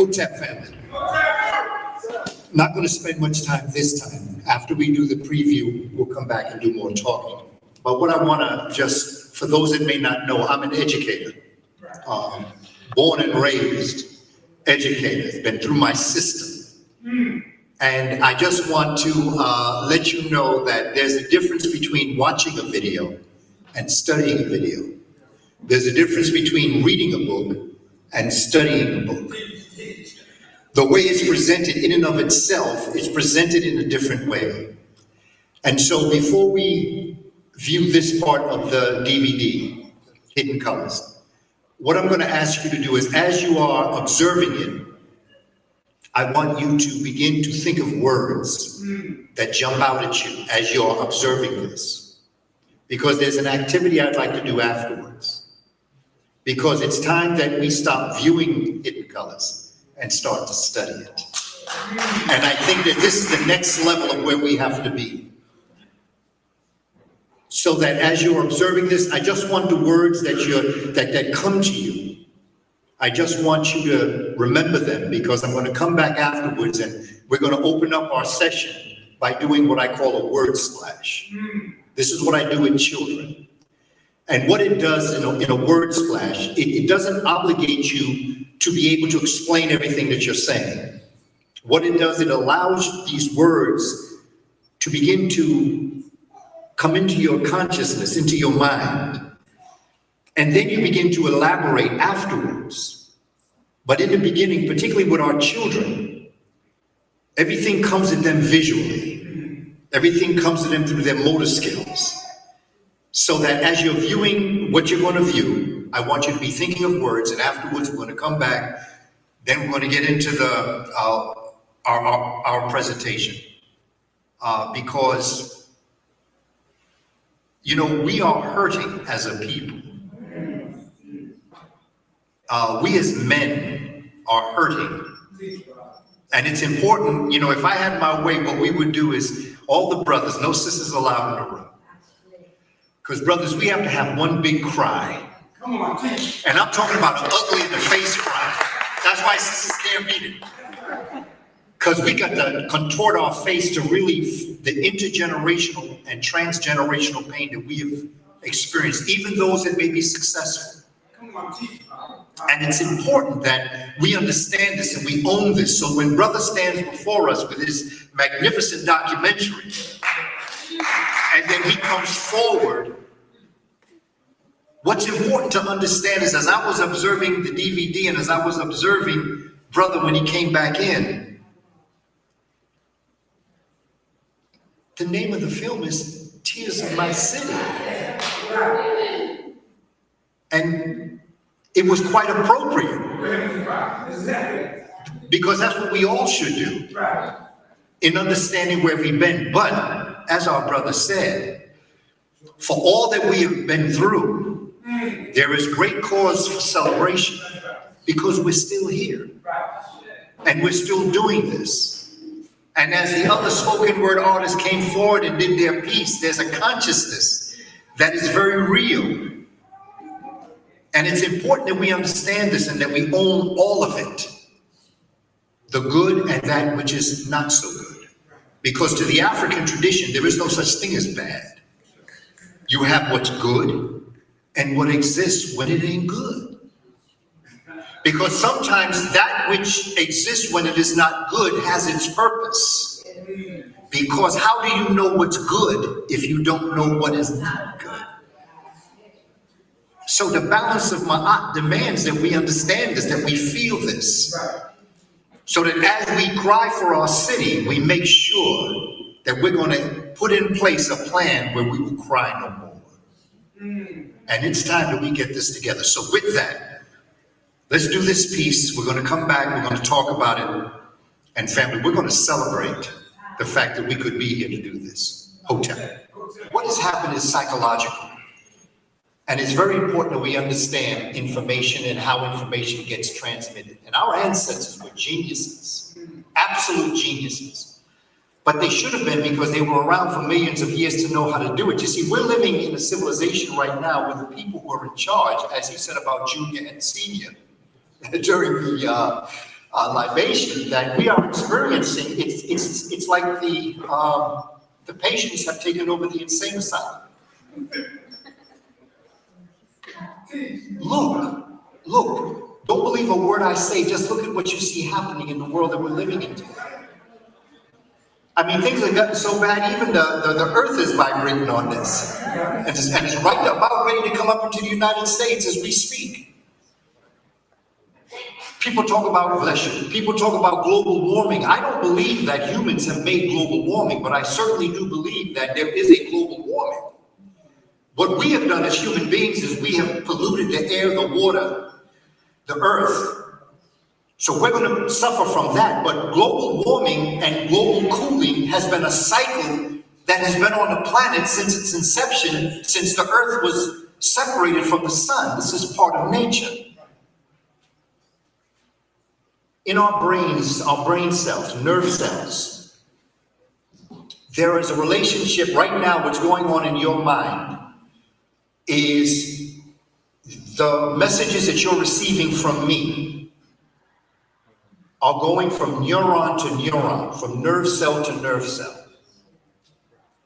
Hotep family. Not going to spend much time this time. After we do the preview, we'll come back and do more talking. But what I want to just, for those that may not know, I'm an educator. Born and raised educator, been through my system. And I just want to let you know that there's a difference between watching a video and studying a video. There's a difference between reading a book and studying a book. The way it's presented in and of itself is presented in a different way. And so before we view this part of the DVD, Hidden Colors, what I'm going to ask you to do is, as you are observing it, I want you to begin to think of words that jump out at you as you're observing this. Because there's an activity I'd like to do afterwards. Because it's time that we stop viewing Hidden Colors and start to study it. And I think that this is the next level of where we have to be. So that as you're observing this, I just want the words that come to you. I just want you to remember them, because I'm going to come back afterwards and we're going to open up our session by doing what I call a word splash. This is what I do with children. And what it does in a word splash, it doesn't obligate you to be able to explain everything that you're saying. What it does, it allows these words to begin to come into your consciousness, into your mind. And then you begin to elaborate afterwards. But in the beginning, particularly with our children, everything comes at them visually. Everything comes to them through their motor skills. So that as you're viewing what you're going to view, I want you to be thinking of words, and afterwards we're going to come back. Then we're going to get into our presentation, because we are hurting as a people. We as men are hurting, and it's important. If I had my way, what we would do is all the brothers, no sisters allowed in the room. Because brothers, we have to have one big cry. Come on, and I'm talking about an ugly in the face cry. That's why sisters can't beat it. Because we got to contort our face to relieve the intergenerational and transgenerational pain that we have experienced, even those that may be successful. And it's important that we understand this and we own this. So when brother stands before us with his magnificent documentary, and then he comes forward, what's important to understand is, as I was observing the DVD and as I was observing brother when he came back in, the name of the film is Tears of My City. And it was quite appropriate, because that's what we all should do in understanding where we've been. But as our brother said, for all that we have been through, there is great cause for celebration, because we're still here and we're still doing this. And as the other spoken word artists came forward and did their piece, there's a consciousness that is very real. And it's important that we understand this and that we own all of it, the good and that which is not so good. Because to the African tradition, there is no such thing as bad. You have what's good and what exists when it ain't good. Because sometimes that which exists when it is not good has its purpose. Because how do you know what's good if you don't know what is not good? So the balance of Ma'at demands that we understand this, that we feel this. So that as we cry for our city, we make sure that we're going to put in place a plan where we will cry no more. And it's time that we get this together. So with that, let's do this piece. We're going to come back. We're going to talk about it. And family, we're going to celebrate the fact that we could be here to do this. Hotep. What has happened is psychological. And it's very important that we understand information and how information gets transmitted. And our ancestors were geniuses, absolute geniuses. But they should have been, because they were around for millions of years to know how to do it. You see, we're living in a civilization right now where the people who are in charge, as you said about junior and senior, during libation that we are experiencing, it's like the patients have taken over the insane asylum. Look, don't believe a word I say, just look at what you see happening in the world that we're living in today. I mean, things have gotten so bad, even the earth is vibrating on this. And it's right about ready to come up into the United States as we speak. People talk about, bless you, people talk about global warming. I don't believe that humans have made global warming, but I certainly do believe that there is a global warming. What we have done as human beings is we have polluted the air, the water, the earth. So we're going to suffer from that. But global warming and global cooling has been a cycle that has been on the planet since its inception, since the earth was separated from the sun. This is part of nature. In our brains, our brain cells, nerve cells, there is a relationship right now. What's going on in your mind is the messages that you're receiving from me are going from neuron to neuron, from nerve cell to nerve cell.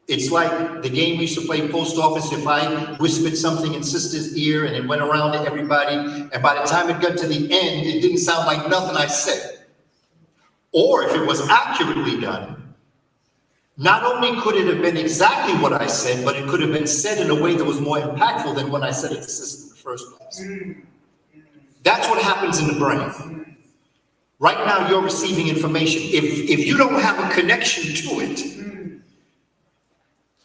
It's like the game we used to play, post office. If I whispered something in sister's ear and it went around to everybody, and by the time it got to the end, it didn't sound like nothing I said. Or if it was accurately done, not only could it have been exactly what I said, but it could have been said in a way that was more impactful than when I said it to sister in the first place. That's what happens in the brain. Right now, you're receiving information. If you don't have a connection to it,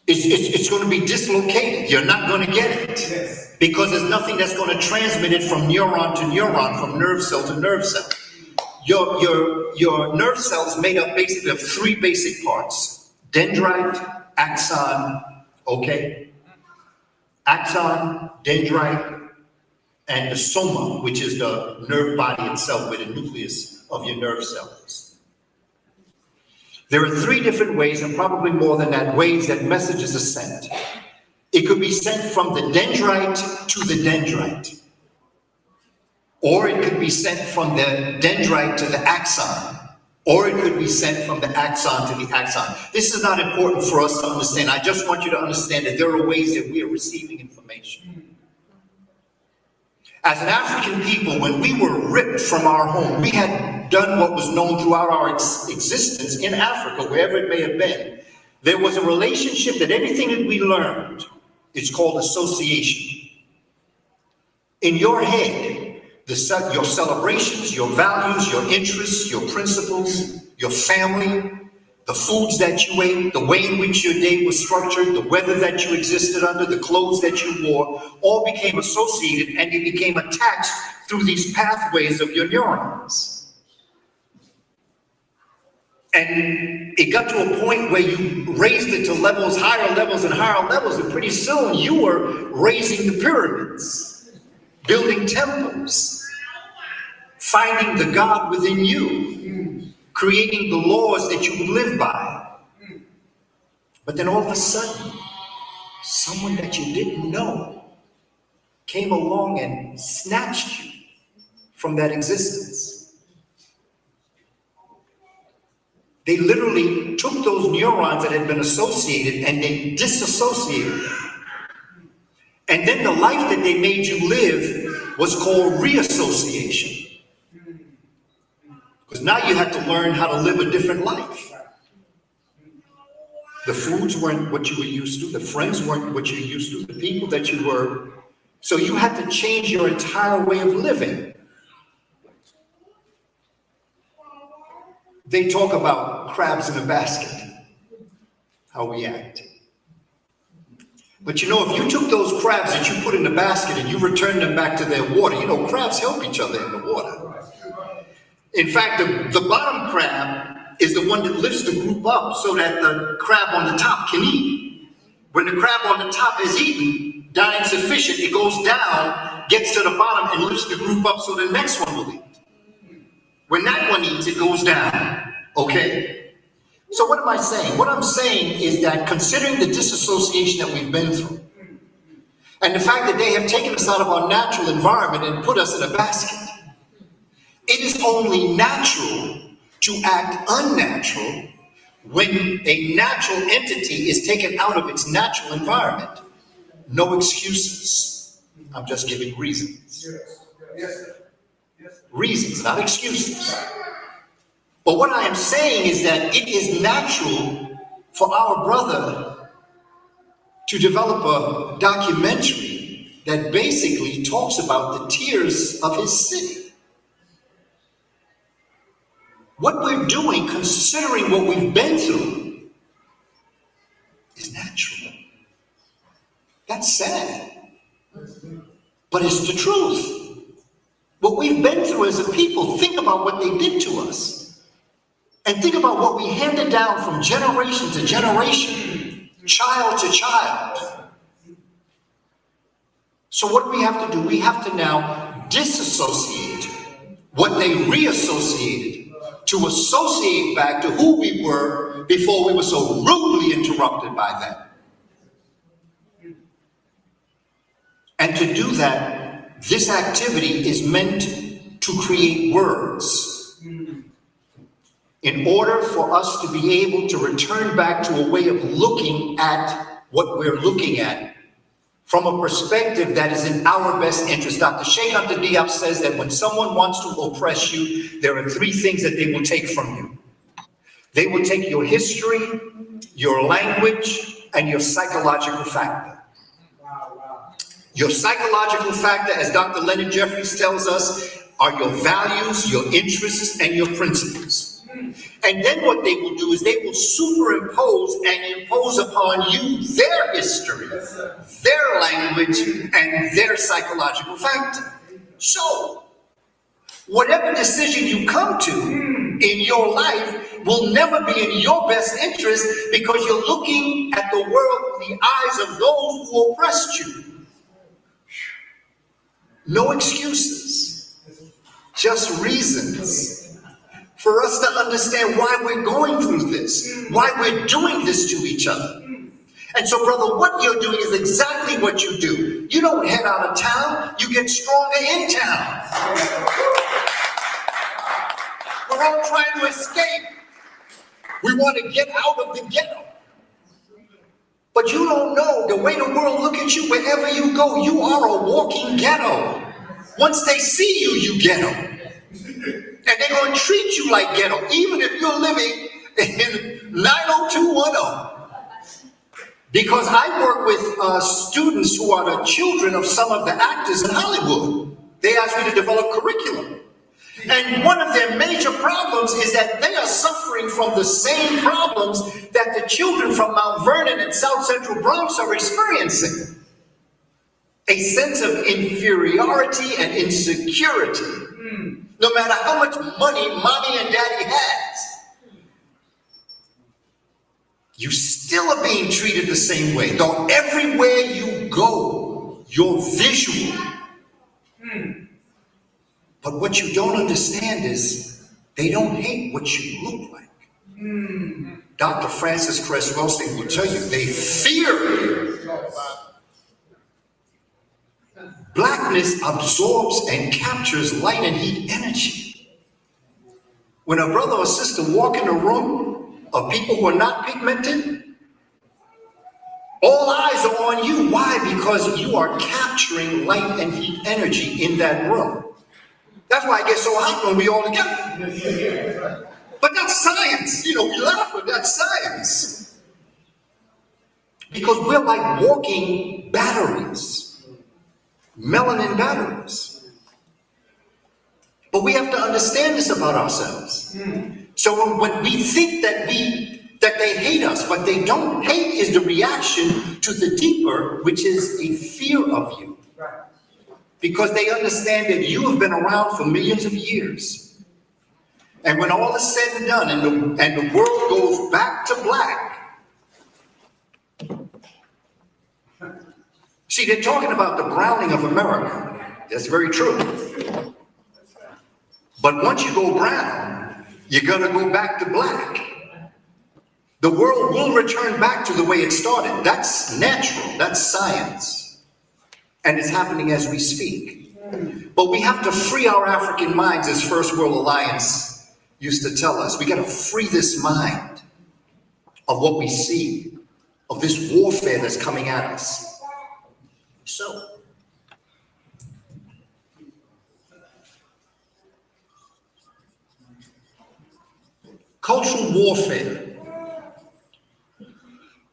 it's going to be dislocated. You're not going to get it because there's nothing that's going to transmit it from neuron to neuron, from nerve cell to nerve cell. Your nerve cell is made up basically of three basic parts: dendrite, axon, okay? Axon, dendrite, and the soma, which is the nerve body itself, where the nucleus of your nerve cell is. There are three different ways, and probably more than that, ways that messages are sent. It could be sent from the dendrite to the dendrite, or it could be sent from the dendrite to the axon, or it could be sent from the axon to the axon. This is not important for us to understand. I just want you to understand that there are ways that we are receiving information. As an African people, when we were ripped from our home, we had done what was known throughout our existence in Africa, wherever it may have been. There was a relationship that everything that we learned, it's called association. In your head, your celebrations, your values, your interests, your principles, your family, the foods that you ate, the way in which your day was structured, the weather that you existed under, the clothes that you wore, all became associated and they became attached through these pathways of your neurons. And it got to a point where you raised it to levels, higher levels and higher levels, and pretty soon you were raising the pyramids, building temples, finding the God within you, creating the laws that you would live by. But then all of a sudden, someone that you didn't know came along and snatched you from that existence. They literally took those neurons that had been associated and they disassociated them. And then the life that they made you live was called reassociation. Because now you had to learn how to live a different life. The foods weren't what you were used to. The friends weren't what you were used to. The people that you were. So you had to change your entire way of living. They talk about crabs in a basket, how we act. But you know, if you took those crabs that you put in the basket and you returned them back to their water, you know, crabs help each other in the water. In fact, the bottom crab is the one that lifts the group up so that the crab on the top can eat. When the crab on the top is eaten, diet sufficient, it goes down, gets to the bottom and lifts the group up so the next one will eat. When that one eats, it goes down, okay? So what am I saying? What I'm saying is that considering the disassociation that we've been through, and the fact that they have taken us out of our natural environment and put us in a basket, It is only natural to act unnatural when a natural entity is taken out of its natural environment. No excuses. I'm just giving reasons. Reasons, not excuses. But what I am saying is that it is natural for our brother to develop a documentary that basically talks about the tears of his city. What we're doing, considering what we've been through, is natural. That's sad, but it's the truth. What we've been through as a people, think about what they did to us. And think about what we handed down from generation to generation, child to child. So what do we have to do? We have to now disassociate what they reassociated to associate back to who we were before we were so rudely interrupted by them. And to do that, this activity is meant to create words in order for us to be able to return back to a way of looking at what we're looking at from a perspective that is in our best interest. Dr. Sheikh Anta Diop says that when someone wants to oppress you, there are three things that they will take from you. They will take your history, your language, and your psychological factor. Your psychological factor, as Dr. Leonard Jeffries tells us, are your values, your interests, and your principles. And then what they will do is they will superimpose and impose upon you their history, their language, and their psychological factor. So, whatever decision you come to in your life will never be in your best interest because you're looking at the world through the eyes of those who oppressed you. No excuses, just reasons for us to understand why we're going through this, why we're doing this to each other. And so, brother, what you're doing is exactly what you do. You don't head out of town, you get stronger in town. We're all trying to escape. We want to get out of the ghetto. But you don't know, the way the world look at you, wherever you go, you are a walking ghetto. Once they see you, you ghetto. And they're going to treat you like ghetto, even if you're living in 90210. Because I work with students who are the children of some of the actors in Hollywood. They asked me to develop curriculum. And one of their major problems is that they are suffering from the same problems that the children from Mount Vernon and South Central Bronx are experiencing. A sense of inferiority and insecurity. No matter how much money mommy and daddy has, you still are being treated the same way. Though everywhere you go, you're visual. But what you don't understand is they don't hate what you look like. Dr. Francis Cress Welsing will tell you they fear you. Blackness absorbs and captures light and heat energy. When a brother or sister walk in a room of people who are not pigmented, all eyes are on you. Why? Because you are capturing light and heat energy in that room. That's why it gets so hot when we all together. But that's science. You know, we laugh, but that's science. Because we're like walking batteries, melanin batteries. But we have to understand this about ourselves. So when we think that they hate us, but they don't. Hate is the reaction to the deeper, which is a fear of you. Because they understand that you have been around for millions of years. And when all is said and done and the world goes back to black, see, they're talking about the browning of America. That's very true. But once you go brown, you're going to go back to black. The world will return back to the way it started. That's natural. That's science. And it's happening as we speak. But we have to free our African minds, as First World Alliance used to tell us. We got to free this mind of what we see, of this warfare that's coming at us. So, cultural warfare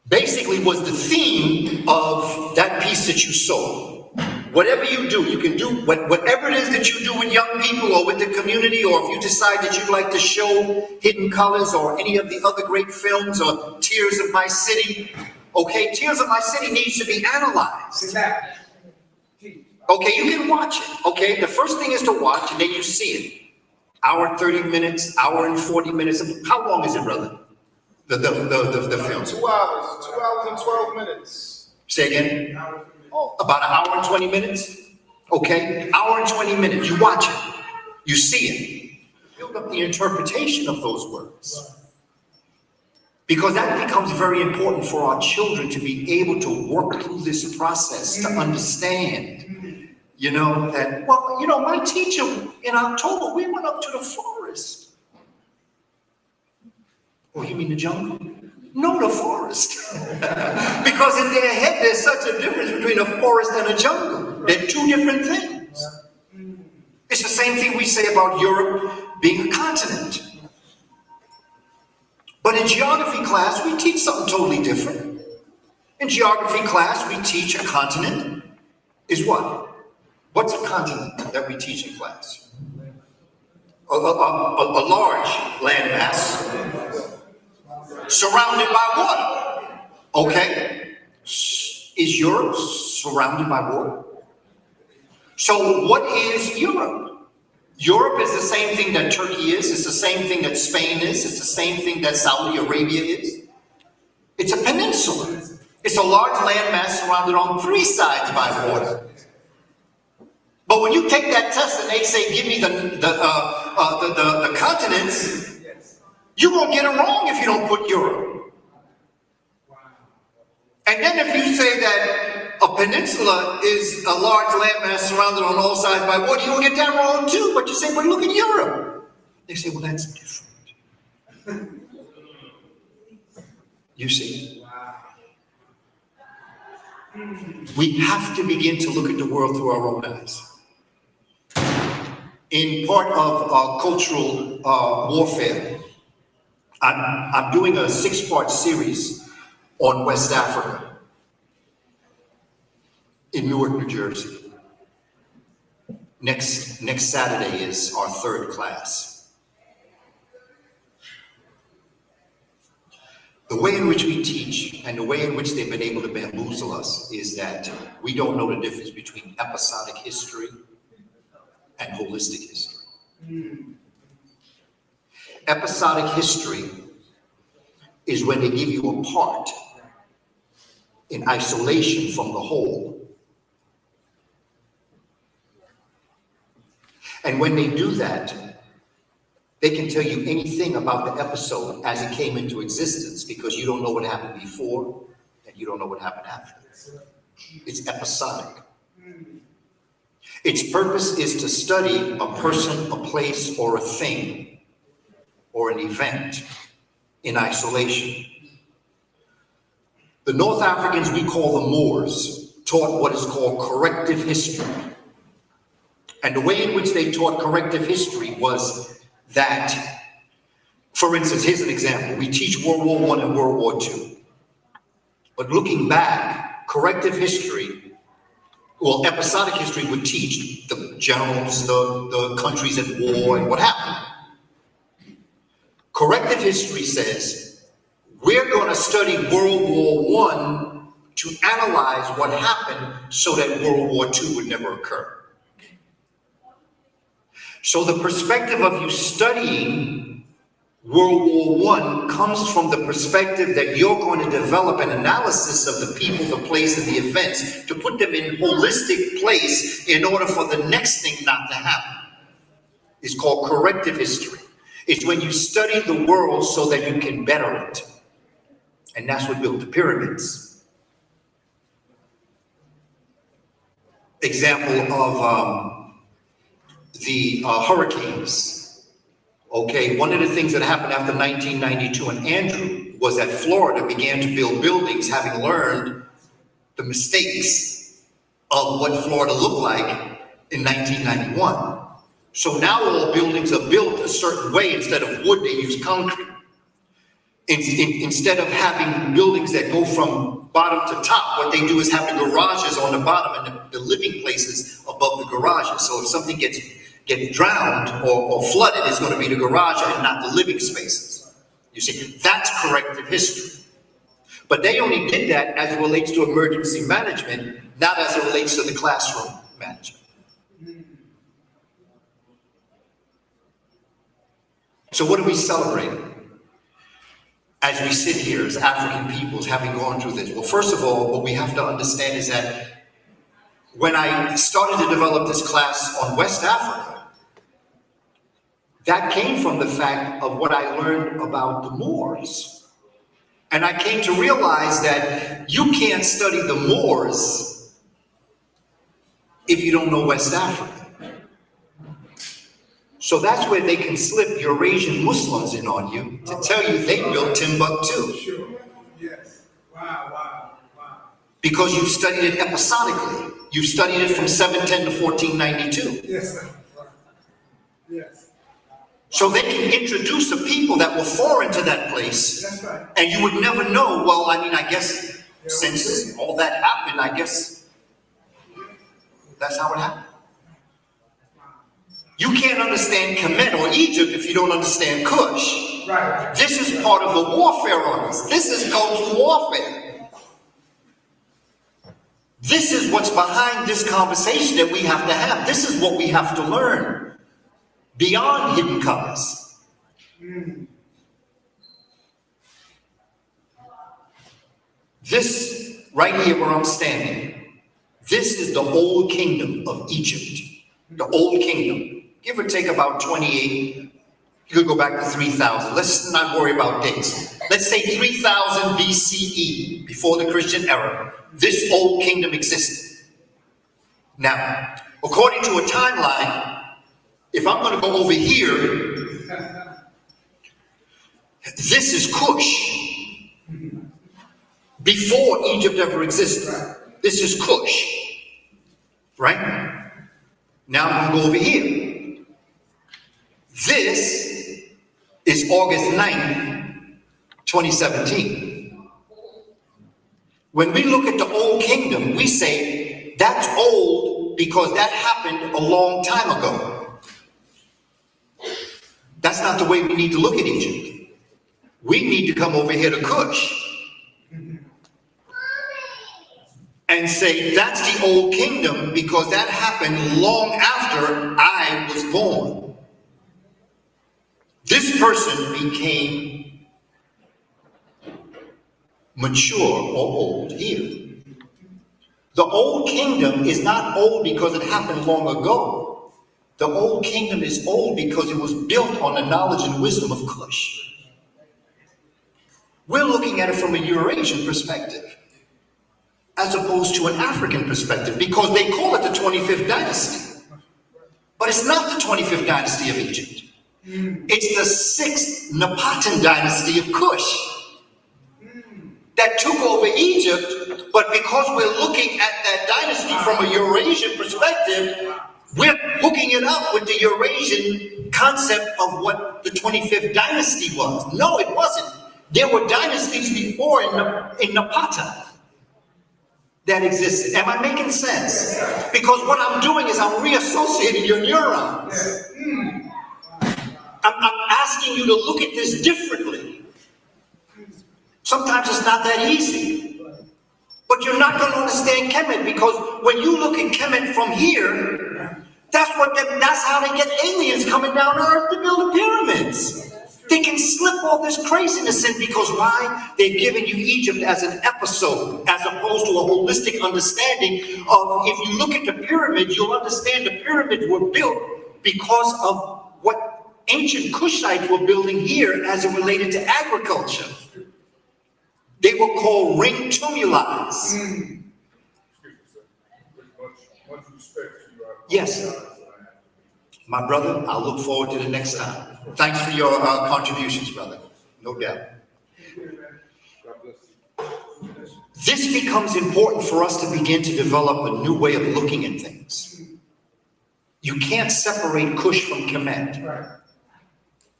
basically was the theme of that piece that you saw. Whatever you do, you can do whatever it is that you do with young people or with the community, or if you decide that you'd like to show Hidden Colors or any of the other great films or Tears of My City. Okay, Tears of My City needs to be analyzed. Exactly. Okay, you can watch it. Okay, the first thing is to watch, and then you see it. Hour and 30 minutes, hour and 40 minutes. How long is it, brother? The film? 2 hours. 2 hours and 12 minutes. Say again? About an hour and 20 minutes? Okay, hour and 20 minutes. You watch it. You see it. Build up the interpretation of those words. Because that becomes very important for our children to be able to work through this process, to understand, you know, that, well, you know, my teacher in October, we went up to the forest. Oh, you mean the jungle? No, the forest. Because in their head, there's such a difference between a forest and a jungle. They're two different things. It's the same thing we say about Europe being a continent. But in geography class, we teach something totally different. In geography class, we teach a continent is what? What's a continent that we teach in class? A large landmass surrounded by water. Okay. Is Europe surrounded by water? So what is Europe? Europe is the same thing that Turkey is. It's the same thing that Spain is. It's the same thing that Saudi Arabia is. It's a peninsula. It's a large landmass surrounded on three sides by water. But when you take that test and they say, give me the continents, you're going to get it wrong if you don't put Europe. And then if you say that a peninsula is a large landmass surrounded on all sides by water, you're going to get that wrong too. But you say, but look at Europe. They say, well, that's different. You see? We have to begin to look at the world through our own eyes. In part of cultural warfare, I'm doing a 6-part series on West Africa in Newark, New Jersey. Next Saturday is our 3rd class. The way in which we teach and the way in which they've been able to bamboozle us is that we don't know the difference between episodic history and holistic history. Episodic history is when they give you a part in isolation from the whole. And when they do that, they can tell you anything about the episode as it came into existence because you don't know what happened before and you don't know what happened after. It's episodic. Its purpose is to study a person, a place, or a thing, or an event in isolation. The North Africans we call the Moors taught what is called corrective history. And the way in which they taught corrective history was that, for instance, here's an example. We teach World War I and World War II. But looking back, corrective history, well, episodic history would teach the generals, the countries at war and what happened. Corrective history says, we're going to study World War I to analyze what happened so that World War II would never occur. So the perspective of you studying World War I comes from the perspective that you're going to develop an analysis of the people, the place, and the events to put them in holistic place in order for the next thing not to happen. It's called corrective history. It's when you study the world so that you can better it. And that's what built the pyramids. Example of the hurricanes. Okay, one of the things that happened after 1992 and Andrew was that Florida began to build buildings, having learned the mistakes of what Florida looked like in 1991. So now all buildings are built a certain way. Instead of wood, they use concrete. Instead of having buildings that go from bottom to top, what they do is have the garages on the bottom and the living places above the garages. So if something gets drowned or flooded, it's going to be the garage and not the living spaces. You see, that's corrective history. But they only did that as it relates to emergency management, not as it relates to the classroom management. So what are we celebrating as we sit here as African peoples having gone through this? Well, first of all, what we have to understand is that when I started to develop this class on West Africa, that came from the fact of what I learned about the Moors. And I came to realize that you can't study the Moors if you don't know West Africa. So that's where they can slip Eurasian Muslims in on you to tell you they built Timbuktu. Sure. Yes. Wow. Because you've studied it episodically. You've studied it from 710 to 1492. Yes, sir. Yes. So they can introduce the people that were foreign to that place. That's right. And you would never know, well, I mean, I guess since all that happened, I guess that's how it happened. You can't understand Kamene or Egypt if you don't understand Kush. Right. This is part of the warfare on us. This is cultural warfare. This is what's behind this conversation that we have to have. This is what we have to learn beyond hidden colors. This right here where I'm standing, this is the old kingdom of Egypt. The old kingdom. Give or take about 28, you could go back to 3000. Let's not worry about dates. Let's say 3000 BCE, before the Christian era, this old kingdom existed. Now, according to a timeline, if I'm going to go over here, this is Kush. Before Egypt ever existed. This is Kush. Right? Now I'm going to go over here. This is August 9th, 2017. When we look at the old kingdom, we say that's old because that happened a long time ago. That's not the way we need to look at Egypt. We need to come over here to Kush and say that's the old kingdom because that happened long after I was born. This person became mature or old here. The old kingdom is not old because it happened long ago. The old kingdom is old because it was built on the knowledge and wisdom of Kush. We're looking at it from a Eurasian perspective, as opposed to an African perspective, because they call it the 25th dynasty. But it's not the 25th dynasty of Egypt. It's the 6th Napatan dynasty of Kush that took over Egypt, but because we're looking at that dynasty from a Eurasian perspective, we're hooking it up with the Eurasian concept of what the 25th dynasty was. No, it wasn't. There were dynasties before in Napata that existed. Am I making sense? Because what I'm doing is I'm reassociating your neurons. I'm asking you to look at this differently. Sometimes it's not that easy. But you're not going to understand Kemet because when you look at Kemet from here, that's how they get aliens coming down to Earth to build the pyramids. They can slip all this craziness in because why? They've given you Egypt as an episode, as opposed to a holistic understanding of, if you look at the pyramids, you'll understand the pyramids were built because of what ancient Kushites were building here as it related to agriculture. They were called ring tumuli. Much respect to you. Yes. My brother, I'll look forward to the next time. Thanks for your contributions, brother. No doubt. This becomes important for us to begin to develop a new way of looking at things. You can't separate Cush from Kemet. Right.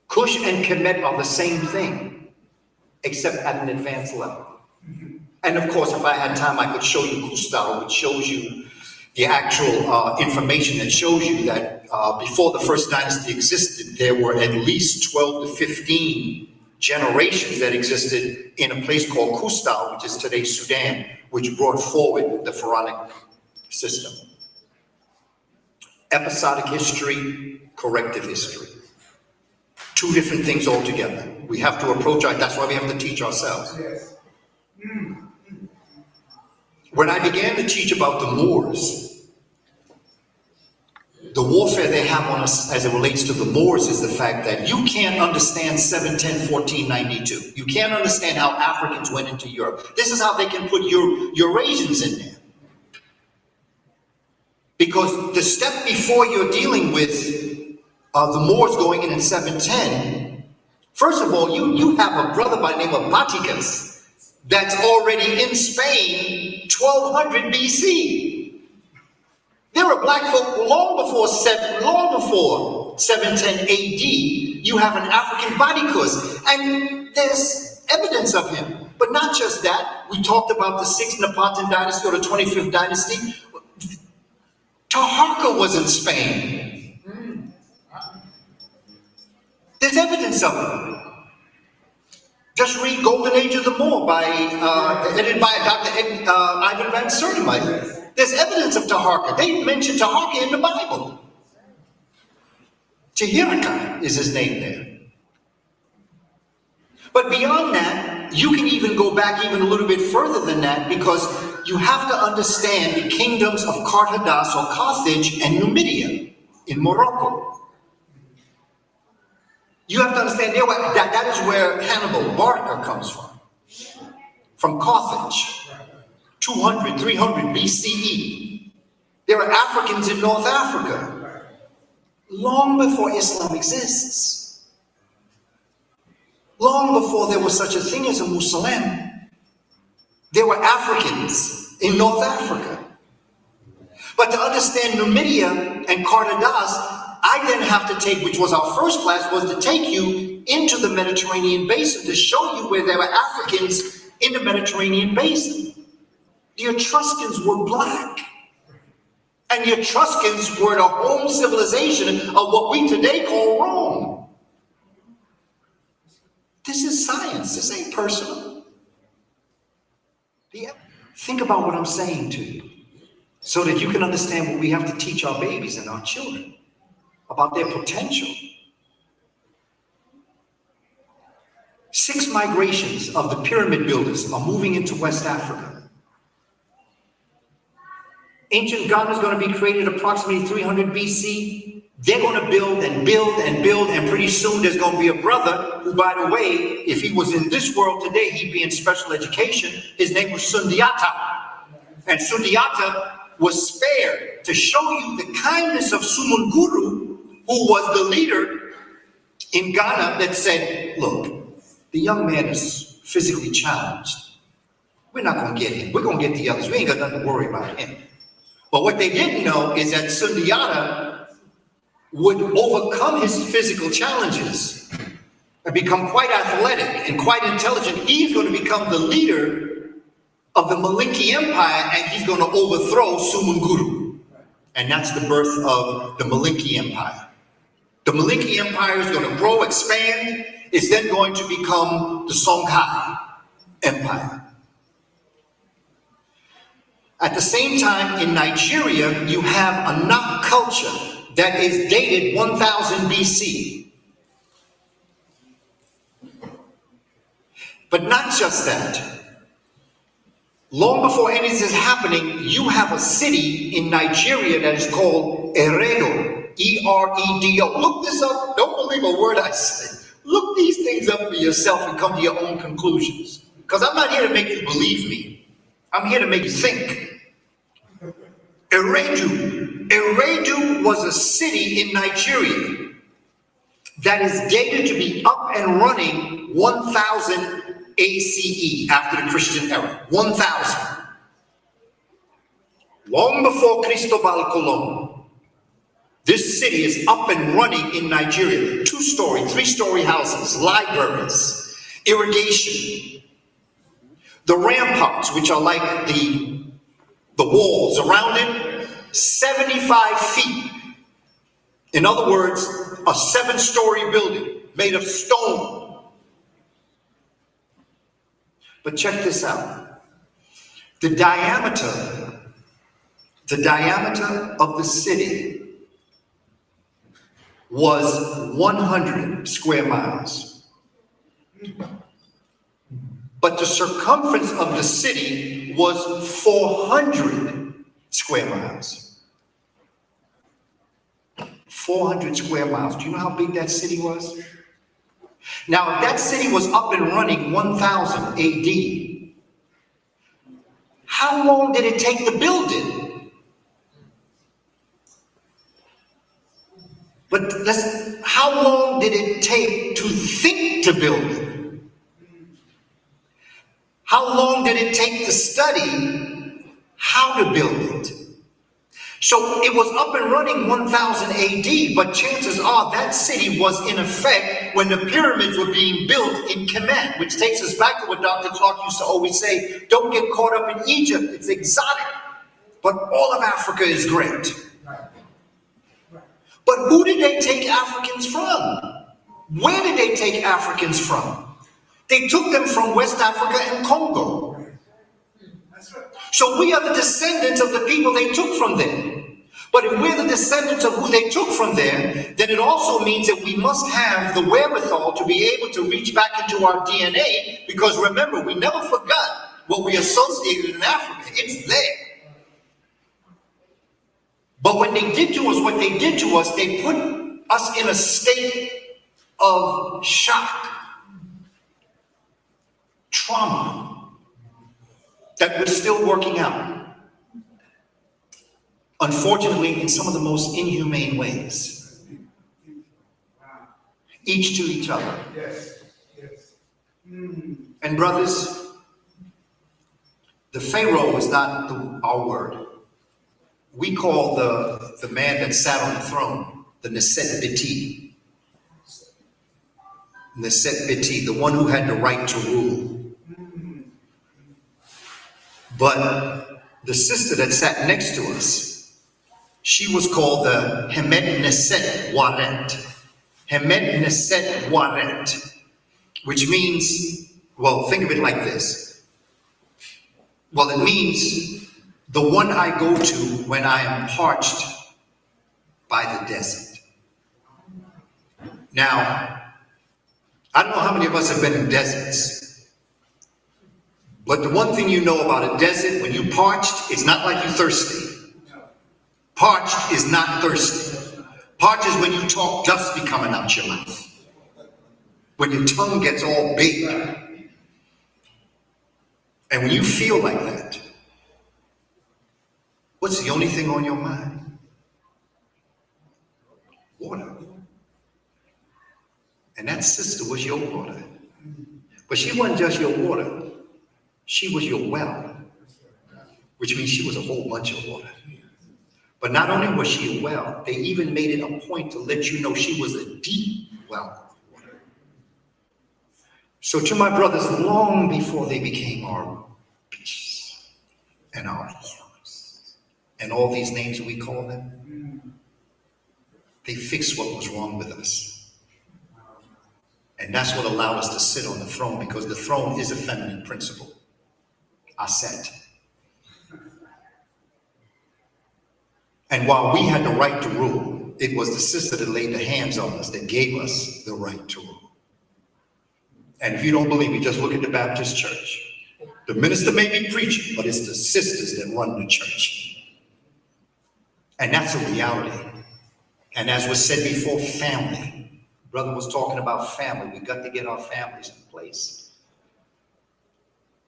Cush and Kemet are the same thing, except at an advanced level. And of course, if I had time, I could show you Kustal, which shows you the actual information that shows you that before the first dynasty existed, there were at least 12 to 15 generations that existed in a place called Kustal, which is today Sudan, which brought forward the pharaonic system. Episodic history, corrective history. Two different things altogether. We have to approach that's why we have to teach ourselves. Yes. When I began to teach about the Moors, the warfare they have on us as it relates to the Moors is the fact that you can't understand 710, 1492. You can't understand how Africans went into Europe. This is how they can put Eurasians in there. Because the step before you're dealing with the Moors going in 710, first of all, you have a brother by the name of Baticus that's already in Spain 1200 BC. There were black folk long before 710 AD. You have an African Baticus, and there's evidence of him. But not just that. We talked about the 6th Napatan dynasty or the 25th dynasty. Taharqa was in Spain. There's evidence of it. Just read Golden Age of the Moor edited by Dr. Ivan Van Sertima. There's evidence of Taharqa. They mention Taharqa in the Bible. Tahirqa is his name there. But beyond that, you can even go back even a little bit further than that, because you have to understand the kingdoms of Carthage or Carthage and Numidia in Morocco. You have to understand that is where Hannibal Barca comes from Carthage, 200, 300 BCE. There are Africans in North Africa, long before Islam exists. Long before there was such a thing as a Muslim, there were Africans in North Africa. But to understand Numidia and Carthage, I then have to take, which was our first class, was to take you into the Mediterranean basin to show you where there were Africans in the Mediterranean basin. The Etruscans were black. And the Etruscans were the home civilization of what we today call Rome. This is science. This ain't personal. Think about what I'm saying to you, so that you can understand what we have to teach our babies and our children about their potential. 6 migrations of the pyramid builders are moving into West Africa. Ancient Ghana is going to be created approximately 300 BC. They're going to build and build and build, and pretty soon there's going to be a brother who, by the way, if he was in this world today, he'd be in special education. His name was Sundiata. And Sundiata was spared to show you the kindness of Sumunguru, who was the leader in Ghana, that said, look, the young man is physically challenged. We're not going to get him. We're going to get the others. We ain't got nothing to worry about him. But what they didn't know is that Sundiata would overcome his physical challenges and become quite athletic and quite intelligent. He's going to become the leader of the Malinki Empire, and he's going to overthrow Sumunguru. And that's the birth of the Malinki Empire. The Malinki Empire is going to grow, expand. It's then going to become the Songhai Empire. At the same time, in Nigeria, you have a Nok culture that is dated 1000 BC. But not just that. Long before any of this is happening, you have a city in Nigeria that is called Eredo, E-R-E-D-O. Look this up. Don't believe a word I say. Look these things up for yourself and come to your own conclusions. Because I'm not here to make you believe me. I'm here to make you think. Eredu Eredu was a city in Nigeria that is dated to be up and running 1000 ACE, after the Christian era. 1000. Long before Cristobal Colon. This city is up and running in Nigeria. 2-story, 3-story houses, libraries, irrigation. The ramparts, which are like the walls around it, 75 feet. In other words, a 7-story building made of stone. But check this out. The diameter of the city was 100 square miles. But the circumference of the city was 400 square miles. 400 square miles. Do you know how big that city was? Now, if that city was up and running 1000 AD, how long did it take to build it? But how long did it take to think to build it? How long did it take to study how to build it? So it was up and running 1000 AD, but chances are that city was in effect when the pyramids were being built in Kamene, which takes us back to what Dr. Clark used to always say, don't get caught up in Egypt, it's exotic, but all of Africa is great. But who did they take Africans from? Where did they take Africans from? They took them from West Africa and Congo. So we are the descendants of the people they took from there. But if we're the descendants of who they took from there, then it also means that we must have the wherewithal to be able to reach back into our DNA, because remember, we never forgot what we associated in Africa. It's there. But when they did to us what they did to us, they put us in a state of shock, trauma, that we're still working out. Unfortunately, in some of the most inhumane ways. Each to each other. Yes. Yes. And brothers, the Pharaoh is not our word. We call the man that sat on the throne the Neset Biti. Neset Biti, the one who had the right to rule. But the sister that sat next to us, she was called the Hemet Neset Waret. Hemet Neset Waret, which means, well, think of it like this. Well, it means the one I go to when I am parched by the desert. Now, I don't know how many of us have been in deserts. But the one thing you know about a desert, when you parched, it's not like you're thirsty. Parched is not thirsty. Parched is when you talk dust be coming out your mouth. When your tongue gets all big. And when you feel like that, what's the only thing on your mind? Water. And that sister was your water. But she wasn't just your water. She was your well, which means she was a whole bunch of water. But not only was she a well, they even made it a point to let you know she was a deep well of water. So to my brothers, long before they became our bitches and our whores and all these names that we call them, they fixed what was wrong with us. And that's what allowed us to sit on the throne, because the throne is a feminine principle. Aset. And while we had the right to rule, it was the sister that laid the hands on us that gave us the right to rule. And if you don't believe me, just look at the Baptist church. The minister may be preaching, but it's the sisters that run the church. And that's a reality. And as was said before, family. Brother was talking about family. We got to get our families in place.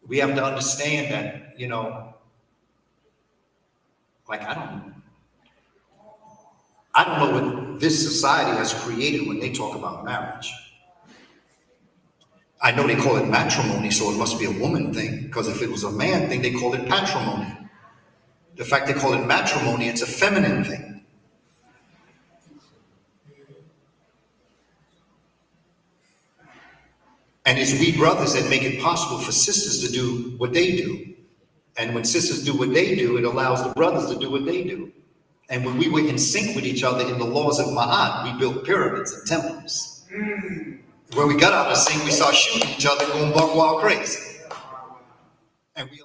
We have to understand that, like, I don't know what this society has created when they talk about marriage. I know they call it matrimony, so it must be a woman thing, because if it was a man thing, they call it patrimony. The fact they call it matrimony, it's a feminine thing. And it's we brothers that make it possible for sisters to do what they do. And when sisters do what they do, it allows the brothers to do what they do. And when we were in sync with each other in the laws of Ma'at, we built pyramids and temples. When we got out of sync, we started shooting each other, going buck wild crazy. And we